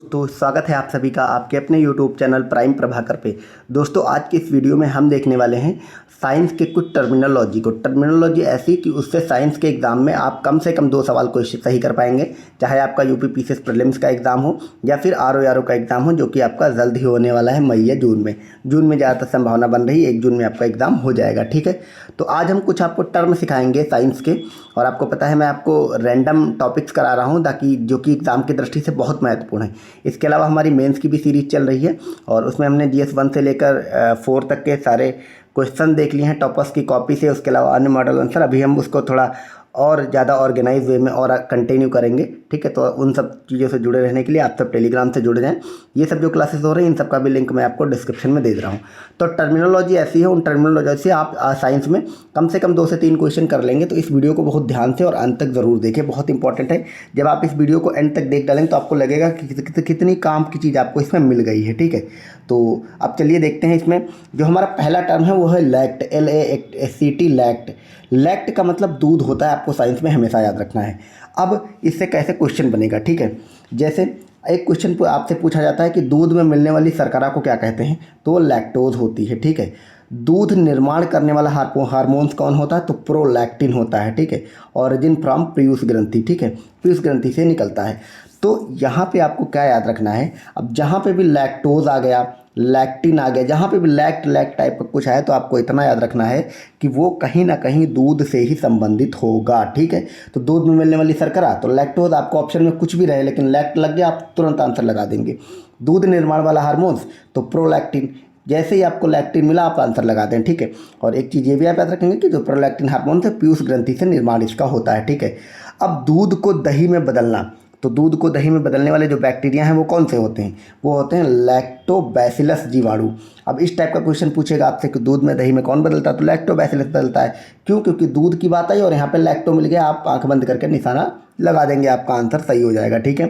तो स्वागत है आप सभी का आपके अपने YouTube चैनल प्राइम प्रभाकर पे। दोस्तों आज के इस वीडियो में हम देखने वाले हैं साइंस के कुछ टर्मिनोलॉजी ऐसी कि उससे साइंस के एग्ज़ाम में आप कम से कम 2 सवाल को सही कर पाएंगे, चाहे आपका यूपी पीसीएस प्रीलिम्स का एग्ज़ाम हो या फिर आरओ का एग्ज़ाम हो, जो कि आपका जल्द ही होने वाला है मई या जून में। जून में ज़्यादातर संभावना बन रही है 1 जून में आपका एग्ज़ाम हो जाएगा। ठीक है, तो आज हम कुछ आपको टर्म सिखाएंगे साइंस के, और आपको पता है मैं आपको रैंडम टॉपिक्स करा रहा हूँ ताकि जो कि एग्ज़ाम की दृष्टि से बहुत महत्वपूर्ण है। इसके अलावा हमारी मेंस की भी सीरीज़ चल रही है और उसमें हमने जीएस 1 से लेकर 4 तक के सारे क्वेश्चन देख लिए हैं टॉपर्स की कॉपी से। उसके अलावा अन्य मॉडल आंसर अभी हम उसको थोड़ा और ज़्यादा ऑर्गेनाइज वे में और कंटिन्यू करेंगे। ठीक है, तो उन सब चीज़ों से जुड़े रहने के लिए आप सब टेलीग्राम से जुड़ जाएं। ये सब जो क्लासेस हो रही हैं इन सब का भी लिंक मैं आपको डिस्क्रिप्शन में दे दे रहा हूँ। तो टर्मिनोलॉजी ऐसी है, उन टर्मिनोलॉजी से आप साइंस में कम से कम 2 से 3 क्वेश्चन कर लेंगे। तो इस वीडियो को बहुत ध्यान से और अंत तक ज़रूर देखें, बहुत इंपॉर्टेंट है। जब आप इस वीडियो को एंड तक देख डालेंगे तो आपको लगेगा कि कितनी काम की चीज़ आपको इसमें मिल गई है। ठीक है, तो अब चलिए देखते हैं। इसमें जो हमारा पहला टर्म है वो है लैक्ट, LACT, लैक्ट। लैक्ट का मतलब दूध होता है, आपको साइंस में हमेशा याद रखना है। अब इससे कैसे क्वेश्चन बनेगा, ठीक है, जैसे एक क्वेश्चन आपसे पूछा जाता है कि दूध में मिलने वाली शर्करा को क्या कहते हैं, तो वो लैक्टोज होती है। ठीक है, दूध निर्माण करने वाला हार्मोन्स कौन होता है, तो प्रोलैक्टिन होता है। ठीक है, ऑरिजिन फ्रॉम पीयूष ग्रंथि। ठीक है, पीयूष ग्रंथि से निकलता है। तो यहाँ पे आपको क्या याद रखना है, अब जहाँ पे भी लैक्टोज आ गया, लैक्टिन आ गया, जहाँ पे भी लैक्ट टाइप का कुछ आया तो आपको इतना याद रखना है कि वो कहीं ना कहीं दूध से ही संबंधित होगा। ठीक है, तो दूध में मिलने वाली शर्करा तो लैक्टोज, आपको ऑप्शन में कुछ भी रहे लेकिन लैक्ट लग गया आप तुरंत आंसर लगा देंगे। दूध निर्माण वाला हार्मोन्स तो प्रोलैक्टिन, जैसे ही आपको लैक्टिन मिला आप आंसर लगा दें। ठीक है, और एक चीज़ ये भी आप याद रखेंगे कि जो प्रोलैक्टिन हार्मोन है पीयूष ग्रंथि से निर्माण इसका होता है। ठीक है, अब दूध को दही में बदलना, तो दूध को दही में बदलने वाले जो बैक्टीरिया हैं वो कौन से होते हैं, वो होते हैं लैक्टोबैसिलस जीवाणु। अब इस टाइप का क्वेश्चन पूछेगा आपसे कि दूध में दही में कौन बदलता है, तो लैक्टोबैसिलस बदलता है। क्यों, क्योंकि दूध की बात आई और यहाँ पे लैक्टो मिल गया, आप आंख बंद करके निशाना लगा देंगे, आपका आंसर सही हो जाएगा। ठीक है,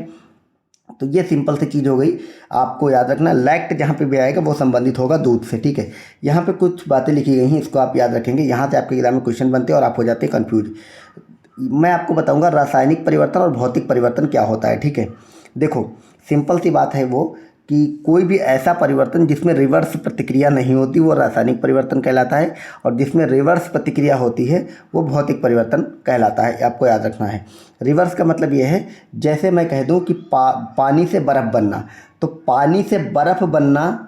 तो ये सिंपल सी चीज़ हो गई, आपको याद रखना लैक्ट जहाँ पे भी आएगा वो संबंधित होगा दूध से। ठीक है, यहाँ पे कुछ बातें लिखी गई हैं, इसको आप याद रखेंगे, यहाँ से आपके एग्जाम में क्वेश्चन बनते हैं और आप हो जाते हैं कंफ्यूज। मैं आपको बताऊंगा रासायनिक परिवर्तन और भौतिक परिवर्तन क्या होता है। ठीक है, देखो सिंपल सी बात है वो कि कोई भी ऐसा परिवर्तन जिसमें रिवर्स प्रतिक्रिया नहीं होती वो रासायनिक परिवर्तन कहलाता है, और जिसमें रिवर्स प्रतिक्रिया होती है वो भौतिक परिवर्तन कहलाता है। आपको याद रखना है, रिवर्स का मतलब ये है, जैसे मैं कह दूं कि पानी से बर्फ़ बनना, तो पानी से बर्फ़ बनना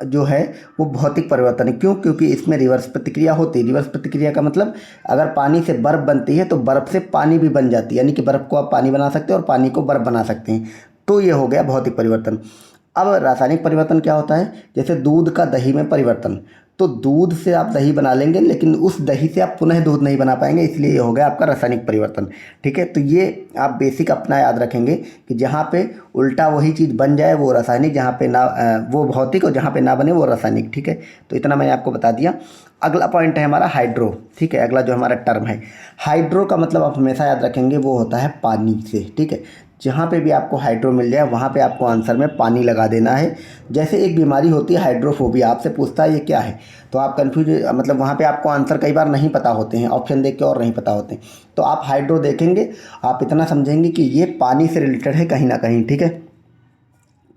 जो है वो भौतिक परिवर्तन है। क्यों, क्योंकि इसमें रिवर्स प्रतिक्रिया होती है। रिवर्स प्रतिक्रिया का मतलब अगर पानी से बर्फ़ बनती है तो बर्फ़ से पानी भी बन जाती है, यानी कि बर्फ़ को आप पानी बना सकते हैं और पानी को बर्फ़ बना सकते हैं। तो ये हो गया भौतिक परिवर्तन। अब रासायनिक परिवर्तन क्या होता है, जैसे दूध का दही में परिवर्तन, तो दूध से आप दही बना लेंगे लेकिन उस दही से आप पुनः दूध नहीं बना पाएंगे, इसलिए ये हो गया आपका रासायनिक परिवर्तन। ठीक है, तो ये आप बेसिक अपना याद रखेंगे कि जहाँ पे उल्टा वही चीज़ बन जाए वो रासायनिक, जहाँ पे ना वो भौतिक, और जहाँ पे ना बने वो रासायनिक। ठीक है, तो इतना मैंने आपको बता दिया। अगला पॉइंट है हमारा हाइड्रो। ठीक है, अगला जो हमारा टर्म है हाइड्रो का मतलब आप हमेशा याद रखेंगे वो होता है पानी से। ठीक है, जहाँ पे भी आपको हाइड्रो मिल जाए वहाँ पे आपको आंसर में पानी लगा देना है। जैसे एक बीमारी होती है हाइड्रोफोबिया, आपसे पूछता है ये क्या है, तो आप कन्फ्यूज, मतलब वहाँ पे आपको आंसर कई बार नहीं पता होते हैं, ऑप्शन देख के और नहीं पता होते, तो आप हाइड्रो देखेंगे, आप इतना समझेंगे कि ये पानी से रिलेटेड है कहीं ना कहीं। ठीक है,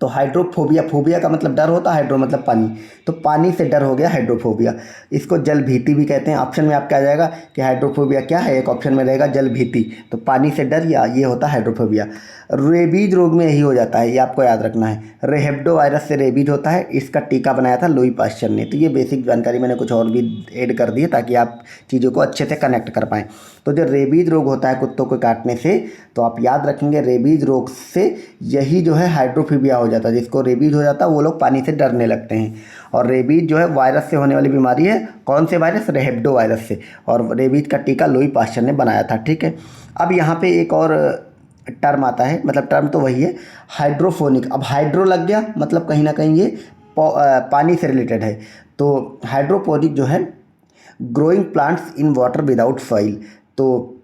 तो हाइड्रोफोबिया, फोबिया का मतलब डर होता है, हाइड्रो मतलब पानी, तो पानी से डर हो गया हाइड्रोफोबिया। इसको जल भीति भी कहते हैं। ऑप्शन में आपका आ जाएगा कि हाइड्रोफोबिया क्या है, एक ऑप्शन में रहेगा जल भीति, तो पानी से डर, या ये होता है हाइड्रोफोबिया। रेबीज रोग में यही हो जाता है, ये आपको याद रखना है। रेहेब्डो वायरस से रेबीज होता है, इसका टीका बनाया था लुई पाश्चर ने। तो ये बेसिक जानकारी मैंने कुछ और भी ऐड कर दी है ताकि आप चीज़ों को अच्छे से कनेक्ट कर पाएँ। तो जो रेबीज रोग होता है कुत्तों को काटने से, तो आप याद रखेंगे रेबीज रोग से यही जो है हाइड्रोफोबिया हो जाता है। जिसको रेबीज हो जाता है वो लोग पानी से डरने लगते हैं। और रेबीज जो है वायरस से होने वाली बीमारी है, कौन से वायरस, रेहेब्डो वायरस से, और रेबीज का टीका लुई पाश्चर ने बनाया था। ठीक है, अब यहाँ पे एक और टर्म आता है, मतलब टर्म तो वही है हाइड्रोफोनिक। अब हाइड्रो लग गया मतलब कहीं ना कहीं ये पानी से रिलेटेड है। तो हाइड्रोपोनिक जो है growing plants in water without soil, तो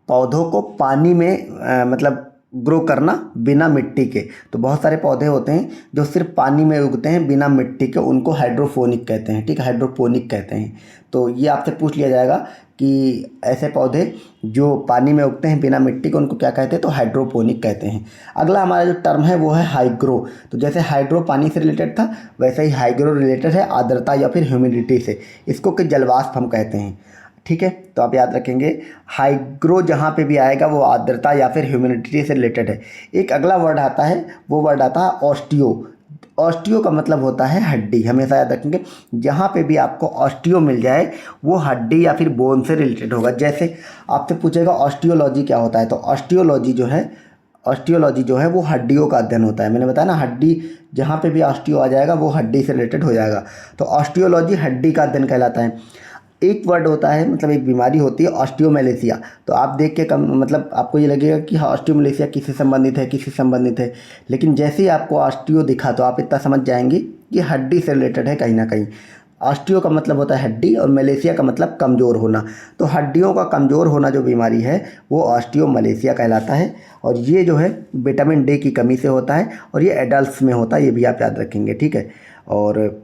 पौधों को पानी में मतलब ग्रो करना बिना मिट्टी के। तो बहुत सारे पौधे होते हैं जो सिर्फ पानी में उगते हैं बिना मिट्टी के, उनको हाइड्रोफोनिक कहते हैं। ठीक है, हाइड्रोपोनिक कहते हैं। तो ये आपसे पूछ लिया जाएगा कि ऐसे पौधे जो पानी में उगते हैं बिना मिट्टी के, उनको क्या कहते हैं, तो हाइड्रोपोनिक कहते हैं। अगला हमारा जो टर्म है वो है हाइग्रो। तो जैसे हाइड्रो पानी से रिलेटेड था, वैसे ही हाइग्रो रिलेटेड है आर्द्रता या फिर ह्यूमिडिटी से, इसको कि जलवाष्प हम कहते हैं। ठीक है, तो आप याद रखेंगे हाइग्रो जहाँ पे भी आएगा वो आर्द्रता या फिर ह्यूमिडिटी से रिलेटेड है। एक अगला वर्ड आता है, वो वर्ड आता है ऑस्टियो। ऑस्टियो का मतलब होता है हड्डी। हमेशा याद रखेंगे जहाँ पे भी आपको ऑस्टियो मिल जाए वो हड्डी या फिर बोन से रिलेटेड होगा। जैसे आपसे पूछेगा ऑस्टियोलॉजी क्या होता है, तो ऑस्टियोलॉजी जो है वो हड्डियों का अध्ययन होता है। मैंने बताया ना, हड्डी जहाँ पे भी ऑस्टियो आ जाएगा वो हड्डी से रिलेटेड हो जाएगा। तो ऑस्टियोलॉजी हड्डी का अध्ययन कहलाता है। एक वर्ड होता है, मतलब एक बीमारी होती है ऑस्टियोमेलेसिया। तो आप देख के कम मतलब आपको ये लगेगा कि हाँ ऑस्टियोमेलेसिया किससे संबंधित है, किससे संबंधित है, लेकिन जैसे ही आपको ऑस्टियो दिखा तो आप इतना समझ जाएंगे कि हड्डी से रिलेटेड है कहीं ना कहीं। ऑस्टियो का मतलब होता है हड्डी और मलेशिया का मतलब कमज़ोर होना। तो हड्डियों का कमज़ोर होना जो बीमारी है वो ऑस्टियोमलेशिया कहलाता है। और ये जो है विटामिन डी की कमी से होता है और ये एडल्ट्स में होता है, ये भी आप याद रखेंगे। ठीक है, और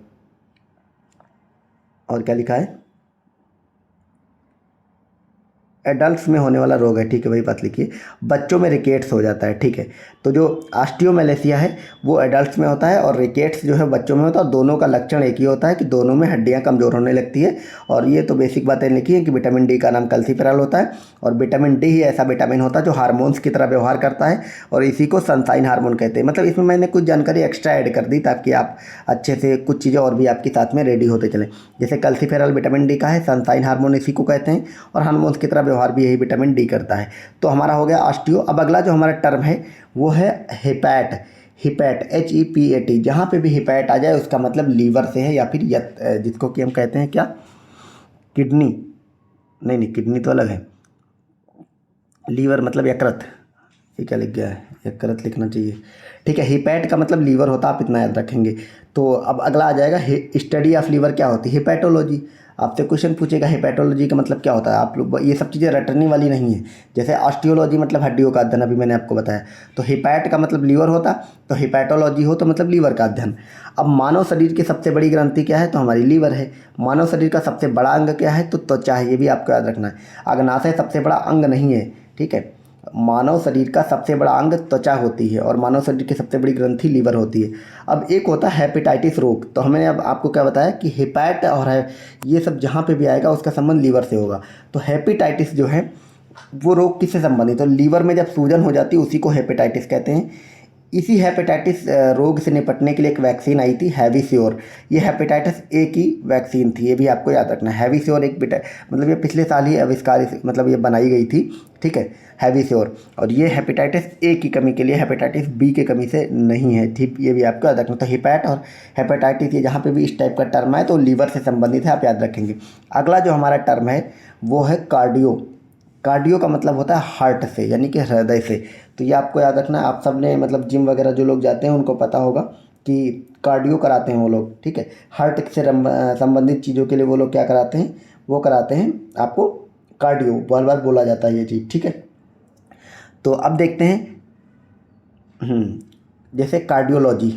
क्या लिखा है, एडल्ट्स में होने वाला रोग है। ठीक है, वही बात लिखिए, बच्चों में रिकेट्स हो जाता है। ठीक है, तो जो ऑस्टियोमेलेसिया है वो एडल्ट्स में होता है और रिकेट्स जो है बच्चों में होता है। और दोनों का लक्षण एक ही होता है कि दोनों में हड्डियां कमज़ोर होने लगती है। और ये तो बेसिक बातें लिखी हैं कि विटामिन डी का नाम कैल्सिफेरॉल होता है और विटामिन डी ही ऐसा विटामिन होता है जो हार्मोन्स की तरह व्यवहार करता है और इसी को सनसाइन हार्मोन कहते हैं। मतलब इसमें मैंने कुछ जानकारी एक्स्ट्रा ऐड कर दी ताकि आप अच्छे से कुछ चीज़ें और भी आपके साथ में रेडी होते चलें। जैसे कैल्सिफेरॉल विटामिन डी का है, सनसाइन हार्मोन इसी को कहते हैं और हार्मोन्स की तरह व्यवहार भी यही विटामिन डी करता है। तो हमारा हो गया ऑस्टियो। अब अगला जो हमारा टर्म है वो है हिपैट। हिपैट HEPAT, जहाँ पे भी हिपैट आ जाए उसका मतलब लीवर से है या फिर जिसको कि हम कहते हैं क्या, किडनी। नहीं, किडनी तो अलग है, लीवर मतलब यकृत। ये क्या लिख गया है, यकृत लिखना चाहिए। ठीक है, हिपैट का मतलब लीवर होता है, आप इतना याद रखेंगे। तो अब अगला आ जाएगा स्टडी ऑफ लीवर क्या होती है, हिपैटोलॉजी। आपसे क्वेश्चन पूछेगा हिपैटोलॉजी का मतलब क्या होता है, आप लोग ये सब चीज़ें रटने वाली नहीं है। जैसे ऑस्टियोलॉजी मतलब हड्डियों का अध्ययन, अभी मैंने आपको बताया। तो हिपैट का मतलब लीवर होता, तो हिपैटोलॉजी हो तो मतलब लीवर का अध्ययन। अब मानव शरीर की सबसे बड़ी ग्रंथि क्या है, तो हमारी लीवर है। मानव शरीर का सबसे बड़ा अंग क्या है, तो त्वचा है, ये भी आपको याद रखना है। अग्नाशय सबसे बड़ा अंग नहीं है। ठीक है, मानव शरीर का सबसे बड़ा अंग त्वचा होती है और मानव शरीर की सबसे बड़ी ग्रंथि लीवर होती है। अब एक होता है हेपेटाइटिस रोग। तो हमने अब आपको क्या बताया कि हिपैट और है ये सब जहाँ पे भी आएगा उसका संबंध लीवर से होगा। तो हेपेटाइटिस जो है वो रोग किससे संबंधित है, तो लीवर में जब सूजन हो जाती है उसी को हेपेटाइटिस कहते हैं। इसी हेपेटाइटिस रोग से निपटने के लिए एक वैक्सीन आई थी, हैवीश्योर। ये हेपेटाइटिस ए की वैक्सीन थी, ये भी आपको याद रखना है। हैवीश्योर एक मतलब ये पिछले साल ही आविष्कार मतलब ये बनाई गई थी। ठीक है, हैवीश्योर। और ये हेपेटाइटिस ए की कमी के लिए, हेपेटाइटिस बी की कमी से नहीं है। ठीक, ये भी आपको याद रखना। तो हिपैट और हेपेटाइटिस ये जहाँ पे भी इस टाइप का टर्म है तो लीवर से संबंधित है, आप याद रखेंगे। अगला जो हमारा टर्म है वो है कार्डियो। कार्डियो का मतलब होता है हार्ट से, यानी कि हृदय से। तो ये आपको याद रखना है। आप सब ने मतलब जिम वगैरह जो लोग जाते हैं उनको पता होगा कि कार्डियो कराते हैं वो लोग। ठीक है, हार्ट से संबंधित चीज़ों के लिए वो लोग क्या कराते हैं, वो कराते हैं आपको कार्डियो, बार बार बोला जाता है ये चीज़। ठीक है, तो अब देखते हैं जैसे कार्डियोलॉजी,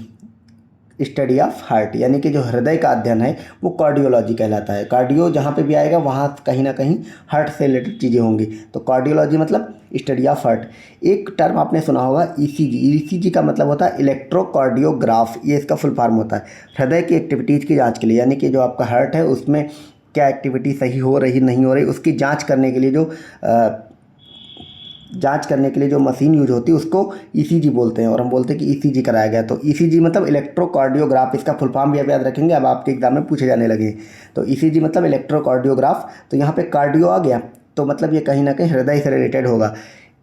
स्टडी ऑफ हार्ट, यानी कि जो हृदय का अध्ययन है वो कार्डियोलॉजी कहलाता है। कार्डियो जहाँ पे भी आएगा वहाँ कहीं ना कहीं हार्ट से रिलेटेड चीज़ें होंगी। तो कार्डियोलॉजी मतलब स्टडी ऑफ हार्ट। एक टर्म आपने सुना होगा ECG। ECG का मतलब होता है इलेक्ट्रोकार्डियोग्राफ, ये इसका फुल फॉर्म होता है। हृदय की एक्टिविटीज़ की जाँच के लिए, यानी कि जो आपका हार्ट है उसमें क्या एक्टिविटी सही हो रही नहीं हो रही उसकी जाँच करने के लिए जो मशीन यूज होती है उसको ECG बोलते हैं। और हम बोलते हैं कि ECG कराया गया। तो ECG मतलब इलेक्ट्रोकार्डियोग्राफ, इसका फुल फॉर्म भी आप याद रखेंगे, अब आपके एग्जाम में पूछे जाने लगे। तो ECG मतलब इलेक्ट्रोकार्डियोग्राफ। तो यहाँ पे कार्डियो आ गया तो मतलब ये कहीं ना कहीं हृदय से रिलेटेड होगा।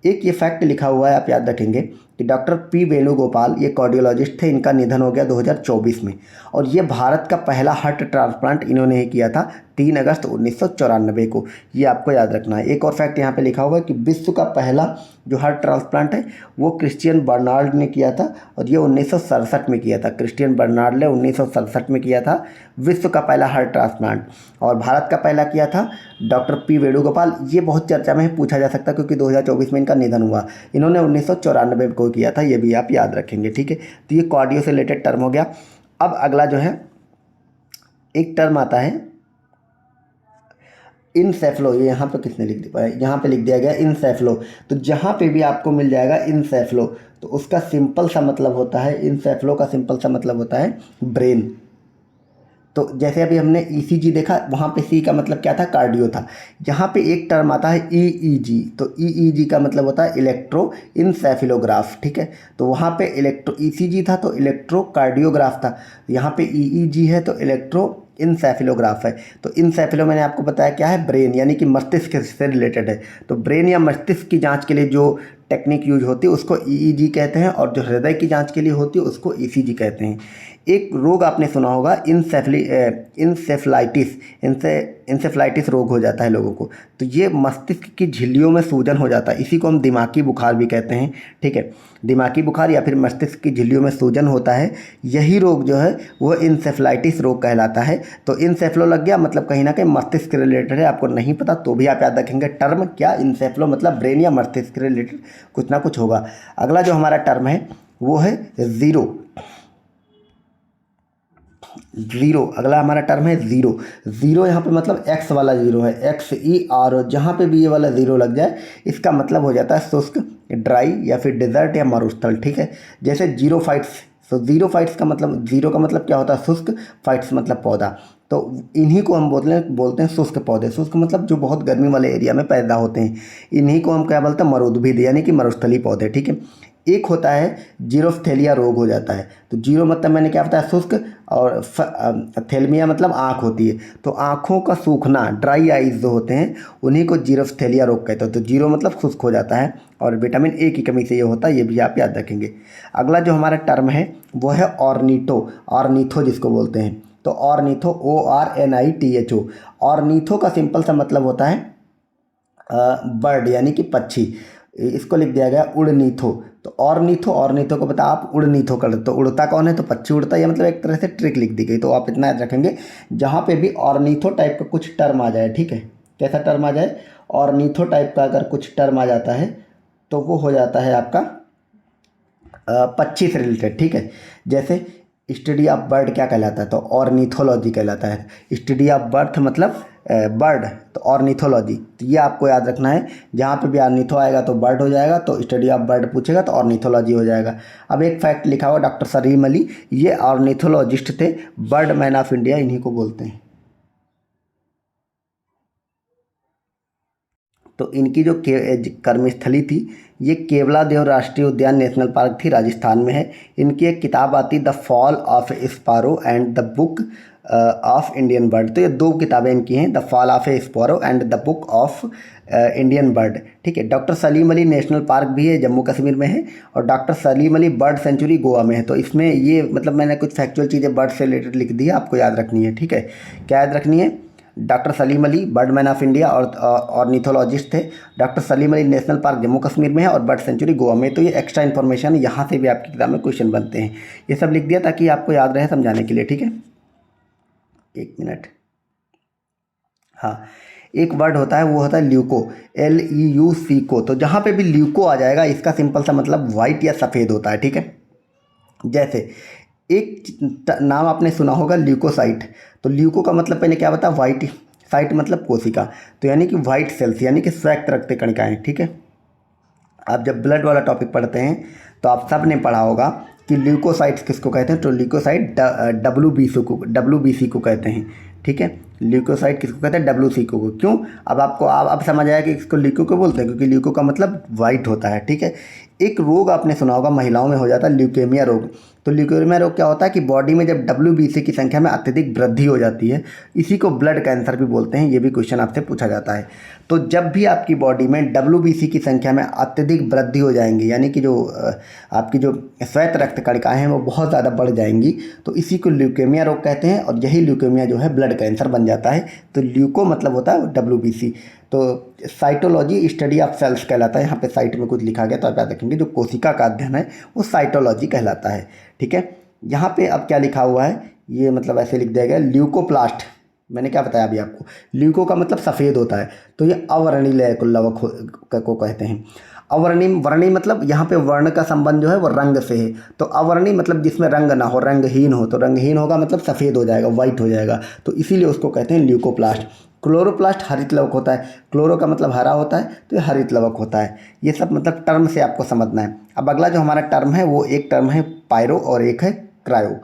एक ये फैक्ट लिखा हुआ है, आप याद रखेंगे कि डॉक्टर P वेणुगोपाल ये कार्डियोलॉजिस्ट थे, इनका निधन हो गया 2024 में। और ये भारत का पहला हार्ट ट्रांसप्लांट इन्होंने ही किया था 3 अगस्त 1994 को, ये आपको याद रखना है। एक और फैक्ट यहाँ पे लिखा हुआ है कि विश्व का पहला जो हार्ट ट्रांसप्लांट है वो क्रिश्चियन बर्नार्ड ने किया था और ये 1967 में किया था। क्रिश्चियन बर्नार्ड ने 1967 में किया था विश्व का पहला हार्ट ट्रांसप्लांट। और भारत का पहला किया था डॉक्टर P वेणुगोपाल। ये बहुत चर्चा में पूछा जा सकता है क्योंकि 2024 में इनका निधन हुआ। इन्होंने 1994 को किया था, ये भी आप याद रखेंगे। ठीक है, तो ये कार्डियो से रिलेटेड टर्म हो गया। अब अगला जो है एक टर्म आता है इनसेफलो, ये यहाँ पे किसने लिख दिया, यहाँ पे लिख दिया गया इनसेफलो। तो जहाँ पे भी आपको मिल जाएगा इनसेफलो तो उसका सिंपल सा मतलब होता है, इनसेफलो का सिंपल सा मतलब होता है ब्रेन। तो जैसे अभी हमने ईसीजी देखा, वहाँ पे सी का मतलब क्या था, कार्डियो था। यहाँ पे एक टर्म आता है ईईजी, तो ईईजी का मतलब होता है इलेक्ट्रो इंसेफेलोग्राफ, ठीक है। तो वहाँ पे इलेक्ट्रो ईसीजी था तो इलेक्ट्रो कार्डियोग्राफ था, यहाँ पे ईईजी है तो इलेक्ट्रो इंसेफेलोग्राफ है। तो इंसेफेलो मैंने आपको बताया क्या है, ब्रेन यानी कि मस्तिष्क से रिलेटेड है। तो ब्रेन या मस्तिष्क की जांच के लिए जो टेक्निक यूज होती है उसको ईईजी कहते हैं, और जो हृदय की जांच के लिए होती है उसको ईसीजी कहते हैं। एक रोग आपने सुना होगा इंसेफ्लाइटिस रोग हो जाता है लोगों को। तो ये मस्तिष्क की झिल्लियों में सूजन हो जाता है, इसी को हम दिमागी बुखार भी कहते हैं, ठीक है। दिमागी बुखार या फिर मस्तिष्क की झिल्लियों में सूजन होता है, यही रोग जो है वो इंसेफ्लाइटिस रोग कहलाता है। तो इंसेफ्लो लग गया, मतलब कहीं ना कहीं मस्तिष्क के रिलेटेड है। आपको नहीं पता तो भी आप याद रखेंगे टर्म क्या, इंसेफ्लो मतलब ब्रेन या मस्तिष्क के रिलेटेड कुछ ना कुछ होगा। अगला जो हमारा टर्म है वो है ज़ीरो। ज़ीरो, अगला हमारा टर्म है ज़ीरो। ज़ीरो यहाँ पे मतलब एक्स वाला ज़ीरो है, XERO। जहाँ पे भी ये वाला ज़ीरो लग जाए इसका मतलब हो जाता है शुष्क, ड्राई या फिर डेजर्ट या मरुस्थल, ठीक है। जैसे जीरो फाइट्स, तो जीरो फाइट्स का मतलब, जीरो का मतलब क्या होता है, शुष्क, फाइट्स मतलब पौधा। तो इन्हीं को हम बोलते हैं शुष्क पौधे। शुष्क मतलब जो बहुत गर्मी वाले एरिया में पैदा होते हैं, इन्हीं को हम क्या बोलते हैं, मरुद्भिद यानी कि मरुस्थलीय पौधे, ठीक है। एक होता है जीरोफ्थेलिया रोग हो जाता है। तो जीरो मतलब मैंने क्या बताया, शुष्क, और थेलमिया मतलब आँख होती है। तो आँखों का सूखना, ड्राई आइज जो होते हैं उन्हीं को जीरोफ्थेलिया रोग कहते हैं। तो जीरो मतलब शुष्क हो जाता है, और विटामिन ए की कमी से ये होता है, ये भी आप याद रखेंगे। अगला जो हमारा टर्म है वो है ऑर्निथो, ऑर्निथो जिसको बोलते हैं। तो ऑर्निथो, ORNITHO। ऑर्निथो का सिंपल सा मतलब होता है बर्ड यानी कि पक्षी, इसको लिख दिया गया उड़नीथो। तो ऑर्निथो, ऑर्निथो को बता आप उड़नीथो कर, तो उड़ता कौन है, तो पक्षी उड़ता है, ये मतलब एक तरह से ट्रिक लिख दी गई। तो आप इतना याद रखेंगे, जहाँ पे भी ऑर्निथो टाइप का कुछ टर्म आ जाए, ठीक है, कैसा टर्म आ जाए, ऑर्निथो टाइप का अगर कुछ टर्म आ जाता है तो वो हो जाता है आपका पक्षी से रिलेटेड, ठीक है। जैसे स्टडी ऑफ बर्ड क्या कहलाता है, तो ऑर्निथोलॉजी कहलाता है। स्टडी ऑफ बर्ड मतलब बर्ड, तो ऑर्निथोलॉजी। तो ये आपको याद रखना है, जहाँ पे भी ऑर्निथो आएगा तो बर्ड हो जाएगा, तो स्टडी ऑफ बर्ड पूछेगा तो ऑर्निथोलॉजी हो जाएगा। अब एक फैक्ट लिखा हुआ, डॉक्टर सलीम अली ये ऑर्निथोलॉजिस्ट थे, बर्ड मैन ऑफ इंडिया इन्हीं को बोलते हैं। तो इनकी जो कर्मस्थली थी ये केवलादेव राष्ट्रीय उद्यान नेशनल पार्क थी, राजस्थान में है। इनकी एक किताब आती the fall of sparrow and the book of Indian bird. तो ये दो किताबें इनकी हैं, the fall of a sparrow and the book of Indian bird, ठीक है। Doctor Salim Ali national park भी है, जम्मू कश्मीर में है, और doctor Salim Ali bird sanctuary Goa में है। तो इसमें ये मतलब मैंने कुछ फैक्चुअल चीज़ें बर्ड से रिलेटेड लिख दी है, आपको याद रखनी है, ठीक है। क्या याद रखनी है, doctor Salim Ali Birdman of India और ऑर्निथोलॉजिस्ट थे। Doctor Salim Ali national park Jammu Kashmir में है और बर्ड सेंचुरी गोवा में। तो ये एक्स्ट्रा इन्फॉर्मेशन यहाँ से भी आपकी किताब में क्वेश्चन बनते हैं, ये सब लिख दिया ताकि आपको याद रहे समझाने के लिए, ठीक है। एक मिनट, हाँ, एक वर्ड होता है वो होता है ल्यूको, LEUCO। तो जहाँ पे भी ल्यूको आ जाएगा इसका सिंपल सा मतलब वाइट या सफ़ेद होता है, ठीक है। जैसे एक नाम आपने सुना होगा ल्यूकोसाइट। तो ल्यूको का मतलब मैंने क्या बताया, वाइट, साइट मतलब कोशिका, तो यानी कि वाइट सेल्स यानी कि श्वेत रक्त कणिकाएं, ठीक है। आप जब ब्लड वाला टॉपिक पढ़ते हैं तो आप सब ने पढ़ा होगा कि ल्यूकोसाइट्स किसको कहते हैं, तो ल्यूकोसाइट WBC को कहते हैं, ठीक है। ल्यूकोसाइट किसको कहते हैं, WC को। क्यों, अब आपको अब समझ आया कि इसको ल्यूको को बोलते हैं, क्योंकि ल्यूको का मतलब वाइट होता है, ठीक है। एक रोग आपने सुना होगा महिलाओं में हो जाता है ल्यूकेमिया रोग। तो ल्यूकेमिया रोग क्या होता है कि बॉडी में जब WBC की संख्या में अत्यधिक वृद्धि हो जाती है, इसी को ब्लड कैंसर भी बोलते हैं। ये भी क्वेश्चन आपसे पूछा जाता है। तो जब भी आपकी बॉडी में WBC की संख्या में अत्यधिक वृद्धि हो जाएंगी, यानी कि जो आपकी जो श्वेत रक्त कणिकाएं हैं वो बहुत ज़्यादा बढ़ जाएंगी, तो इसी को ल्यूकेमिया रोग कहते हैं, और यही ल्यूकेमिया जो है ब्लड कैंसर बन जाता है। तो ल्यूको मतलब होता है WBC। तो साइटोलॉजी स्टडी ऑफ सेल्स कहलाता है। यहाँ पे साइट में कुछ लिखा गया तो आप याद रखेंगे, जो कोशिका का अध्ययन है वो साइटोलॉजी कहलाता है, ठीक है। यहाँ पे अब क्या लिखा हुआ है, ये मतलब ऐसे लिख दिया गया ल्यूकोप्लास्ट। मैंने क्या बताया अभी आपको, ल्यूको का मतलब सफ़ेद होता है, तो ये अवर्णीय लवक को कहते हैं। वर्णी मतलब यहाँ पे वर्ण का संबंध जो है वो रंग से है। तो अवर्णी मतलब जिसमें रंग ना हो, रंगहीन हो। तो रंगहीन होगा मतलब सफ़ेद हो जाएगा, वाइट हो जाएगा, तो इसीलिए उसको कहते हैं ल्यूकोप्लास्ट। क्लोरोप्लास्ट हरित लवक होता है, क्लोरो का मतलब हरा होता है तो ये हरित लवक होता है। ये सब मतलब टर्म से आपको समझना है। अब अगला जो हमारा टर्म है वो एक टर्म है पायरो और एक है क्रायो।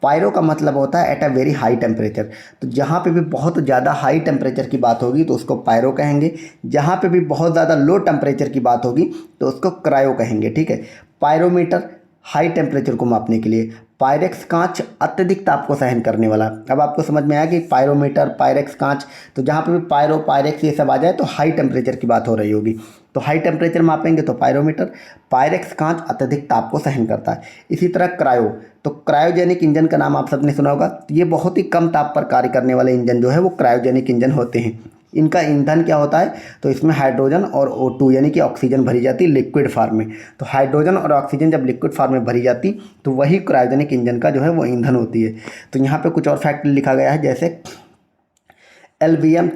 पायरो का मतलब होता है at a very high temperature, तो जहाँ पे भी बहुत ज़्यादा हाई टेम्परेचर की बात होगी तो उसको पायरो कहेंगे, जहाँ पे भी बहुत ज़्यादा लो टेम्परेचर की बात होगी तो उसको क्रायो कहेंगे। ठीक है, पायरोमीटर हाई टेम्परेचर को मापने के लिए, पायरेक्स कांच अत्यधिक ताप को सहन करने वाला। अब आपको समझ में आया कि पायरोमीटर, पायरेक्स कांच, तो जहाँ पे भी पायरो पायरेक्स ये सब आ जाए तो हाई टेम्परेचर की बात हो रही होगी, तो हाई टेम्परेचर मापेंगे तो पायरोमीटर। पायरेक्स कांच अत्यधिक ताप को सहन करता है। इसी तरह क्रायो, तो क्रायोजेनिक इंजन का नाम आप सबने सुना होगा, तो ये बहुत ही कम ताप पर कार्य करने वाले इंजन जो है वो क्रायोजेनिक इंजन होते हैं। इनका ईंधन क्या होता है, तो इसमें हाइड्रोजन और O2 यानी कि ऑक्सीजन भरी जाती है लिक्विड फॉर्म में। तो हाइड्रोजन और ऑक्सीजन जब लिक्विड फॉर्म में भरी जाती तो वही क्रायोजेनिक इंजन का जो है वो ईंधन होती है। तो यहाँ पे कुछ और फैक्ट लिखा गया है, जैसे LVM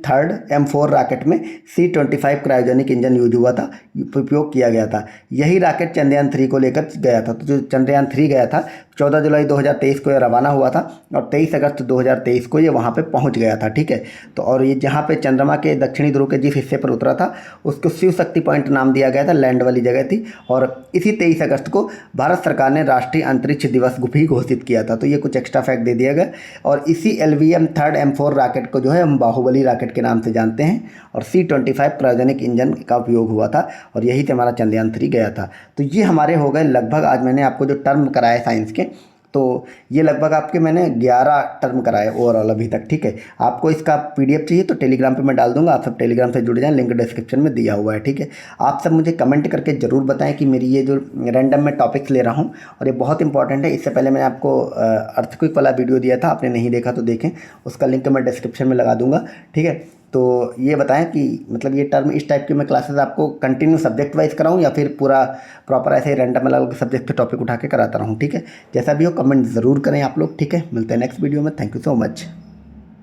थर्ड M4 रॉकेट में C-25 क्रायोजेनिक इंजन यूज हुआ था, उपयोग किया गया था। यही रॉकेट चंद्रयान 3 को लेकर गया था। तो जो चंद्रयान 3 गया था 14 जुलाई 2023 को ये रवाना हुआ था और 23 अगस्त 2023 को ये वहाँ पे पहुँच गया था। ठीक है, तो और ये जहाँ पे चंद्रमा के दक्षिणी ध्रुव के जिस हिस्से पर उतरा था उसको शिव शक्ति पॉइंट नाम दिया गया था, लैंड वाली जगह थी। और इसी 23 अगस्त को भारत सरकार ने राष्ट्रीय अंतरिक्ष दिवस भी घोषित किया था। तो ये कुछ एक्स्ट्रा फैक्ट दे दिया गया। और इसी LVM थर्ड M4 रॉकेट को जो है हम बाहुबली रॉकेट के नाम से जानते हैं और C-25 क्रायोजेनिक इंजन का उपयोग हुआ था और यही से हमारा चंद्रयान 3 गया था। तो ये हमारे हो गए लगभग, आज मैंने आपको जो टर्म कराए साइंस के, तो ये लगभग आपके मैंने 11 टर्म कराए ओवरऑल अभी तक। ठीक है, आपको इसका PDF चाहिए तो टेलीग्राम पे मैं डाल दूंगा, आप सब टेलीग्राम से जुड़ जाएं, लिंक डिस्क्रिप्शन में दिया हुआ है। ठीक है, आप सब मुझे कमेंट करके ज़रूर बताएं कि मेरी ये जो रैंडम में टॉपिक्स ले रहा हूँ और ये बहुत इंपॉर्टेंट है। इससे पहले मैंने आपको अर्थक्वेक वाला वीडियो दिया था, आपने नहीं देखा तो देखें, उसका लिंक मैं डिस्क्रिप्शन में लगा दूंगा। ठीक है, तो ये बताएं कि मतलब ये टर्म इस टाइप की मैं क्लासेस आपको कंटिन्यू सब्जेक्ट वाइज कराऊं या फिर पूरा प्रॉपर ऐसे रैंडम अलग सब्जेक्ट के टॉपिक उठा के कराता रहूं। ठीक है, जैसा भी हो कमेंट ज़रूर करें आप लोग। ठीक है, मिलते हैं नेक्स्ट वीडियो में। Thank you so much.